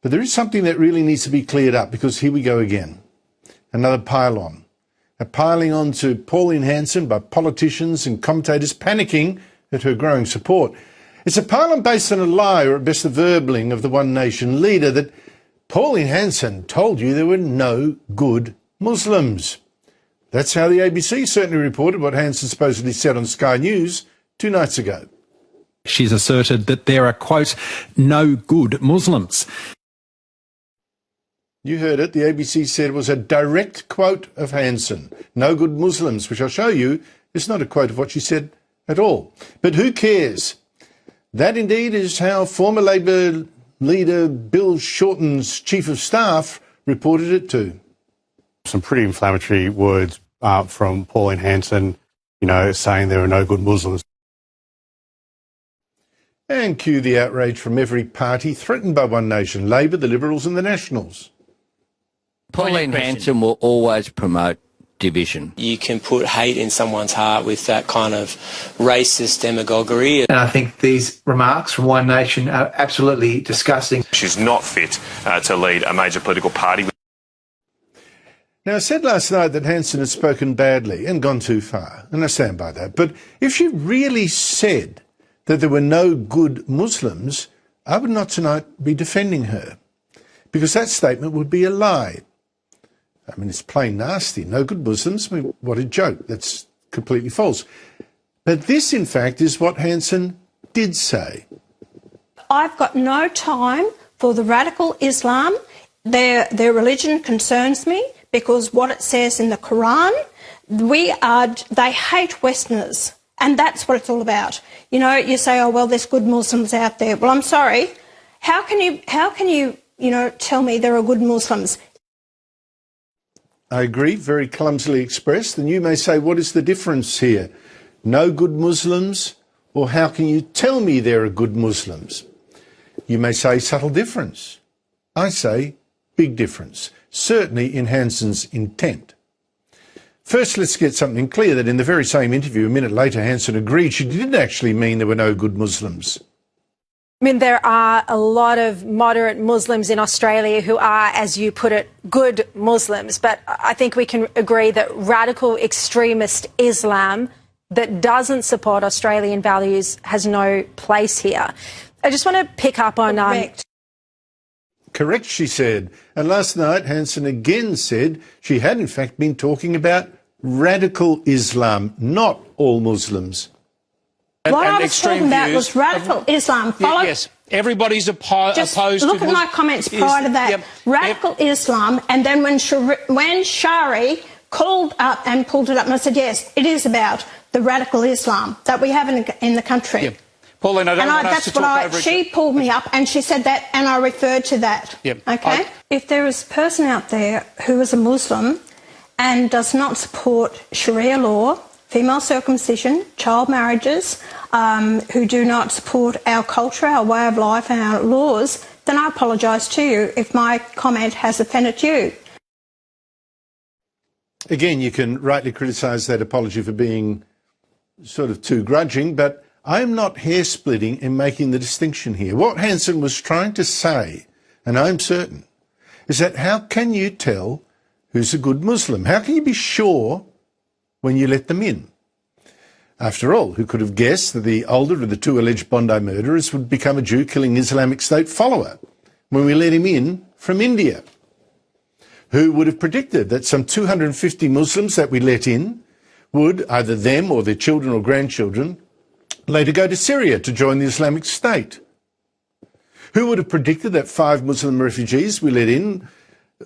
But there is something that really needs to be cleared up, because here we go again. Another pile-on. A piling on to Pauline Hanson by politicians and commentators panicking at her growing support. It's a pile-on based on a lie, or at best a verbling of the One Nation leader, that Pauline Hanson told you there were no good Muslims. That's how the ABC certainly reported what Hanson supposedly said on Sky News 2 nights ago. She's asserted that there are, quote, no good Muslims. You heard it. The ABC said it was a direct quote of Hanson. No good Muslims, which I'll show you is not a quote of what she said at all. But who cares? That indeed is how former Labor leader Bill Shorten's chief of staff reported it too. Some pretty inflammatory words from Pauline Hanson, saying there are no good Muslims. And cue the outrage from every party threatened by One Nation, Labor, the Liberals and the Nationals. Pauline Hanson will always promote division. You can put hate in someone's heart with that kind of racist demagoguery. And I think these remarks from One Nation are absolutely disgusting. She's not fit to lead a major political party. Now, I said last night that Hanson had spoken badly and gone too far, and I stand by that. But if she really said that there were no good Muslims, I would not tonight be defending her, because that statement would be a lie. I mean, it's plain nasty. No good Muslims. I mean, what a joke. That's completely false. But this, in fact, is what Hanson did say. I've got no time for the radical Islam. Their religion concerns me, because what it says in the Quran, they hate Westerners, and that's what it's all about. You say, oh, well, there's good Muslims out there. Well, I'm sorry. How can you tell me there are good Muslims? I agree, very clumsily expressed. And you may say, what is the difference here? No good Muslims, or how can you tell me there are good Muslims? You may say subtle difference. I say big difference, certainly in Hanson's intent. First, let's get something clear, that in the very same interview, a minute later, Hanson agreed she didn't actually mean there were no good Muslims. I mean, there are a lot of moderate Muslims in Australia who are, as you put it, good Muslims. But I think we can agree that radical extremist Islam that doesn't support Australian values has no place here. I just want to pick up on... Correct, she said. And last night, Hanson again said she had in fact been talking about radical Islam, not all Muslims. What I was talking about was radical Islam. Yes, everybody's opposed to... Look at my comments prior to that. Radical Islam, and then when Shari called up and pulled it up, and I said, yes, it is about the radical Islam that we have in the country. Yep. Pauline, I don't want us to talk over... She pulled me up and she said that, and I referred to that. Yep. Okay? If there is a person out there who is a Muslim and does not support Sharia law, female circumcision, child marriages, who do not support our culture, our way of life and our laws, then I apologise to you if my comment has offended you. Again, you can rightly criticise that apology for being sort of too grudging, but I'm not hair-splitting in making the distinction here. What Hanson was trying to say, and I'm certain, is that how can you tell who's a good Muslim? How can you be sure when you let them in? After all, who could have guessed that the older of the 2 alleged Bondi murderers would become a Jew-killing Islamic State follower when we let him in from India? Who would have predicted that some 250 Muslims that we let in would, either them or their children or grandchildren, later go to Syria to join the Islamic State? Who would have predicted that 5 Muslim refugees we let in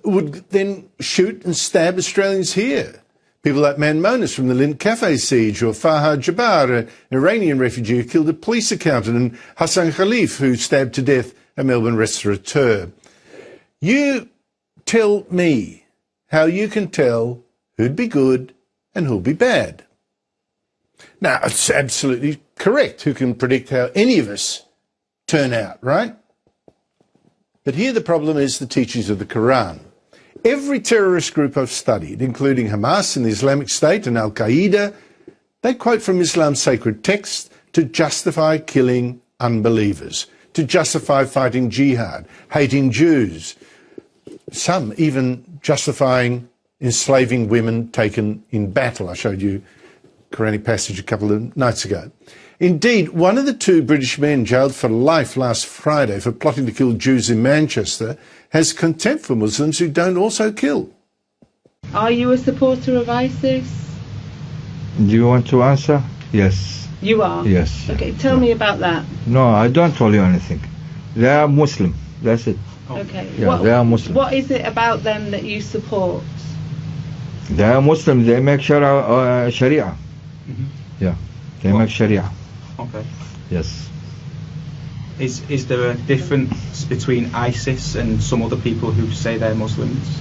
would then shoot and stab Australians here? People like Manmonis from the Lindt Cafe siege, or Farhad Jabbar, an Iranian refugee who killed a police accountant, and Hassan Khalif, who stabbed to death a Melbourne restaurateur. You tell me how you can tell who'd be good and who'll be bad. Now, it's absolutely correct. Who can predict how any of us turn out, right? But here the problem is the teachings of the Quran. Every terrorist group I've studied, including Hamas and the Islamic State and Al-Qaeda, they quote from Islam's sacred texts to justify killing unbelievers. to justify fighting jihad, hating Jews, some even justifying enslaving women taken in battle. I showed you a Quranic passage a couple of nights ago. Indeed, one of the 2 British men jailed for life last Friday for plotting to kill Jews in Manchester has contempt for Muslims who don't also kill. Are you a supporter of ISIS? Do you want to answer? Yes. You are? Yes. Okay, tell me about that. No, I don't tell you anything. They are Muslim. That's it. Okay. Yeah, they are Muslim. What is it about them that you support? They are Muslim. They make Sharia. Yeah, they make Sharia. Okay. Yes. Is there a difference between ISIS and some other people who say they're Muslims?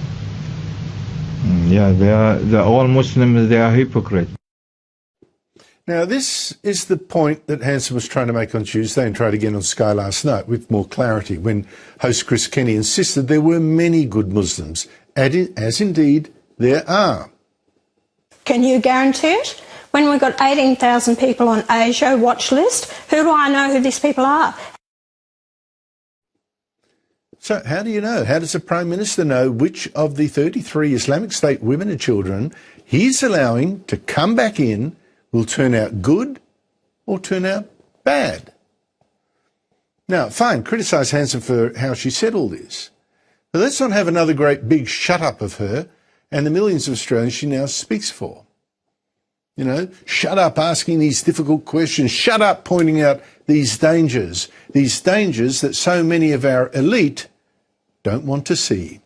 Yeah, they're all Muslims. They are hypocrites. Now, this is the point that Hanson was trying to make on Tuesday and tried again on Sky last night with more clarity when host Chris Kenny insisted there were many good Muslims, as indeed there are. Can you guarantee it? When we've got 18,000 people on Asia watch list, who do I know who these people are? So how do you know? How does the Prime Minister know which of the 33 Islamic State women and children he's allowing to come back in will turn out good or turn out bad? Now, fine, criticise Hanson for how she said all this, but let's not have another great big shut-up of her and the millions of Australians she now speaks for. You know, shut up asking these difficult questions, shut up pointing out these dangers that so many of our elite don't want to see.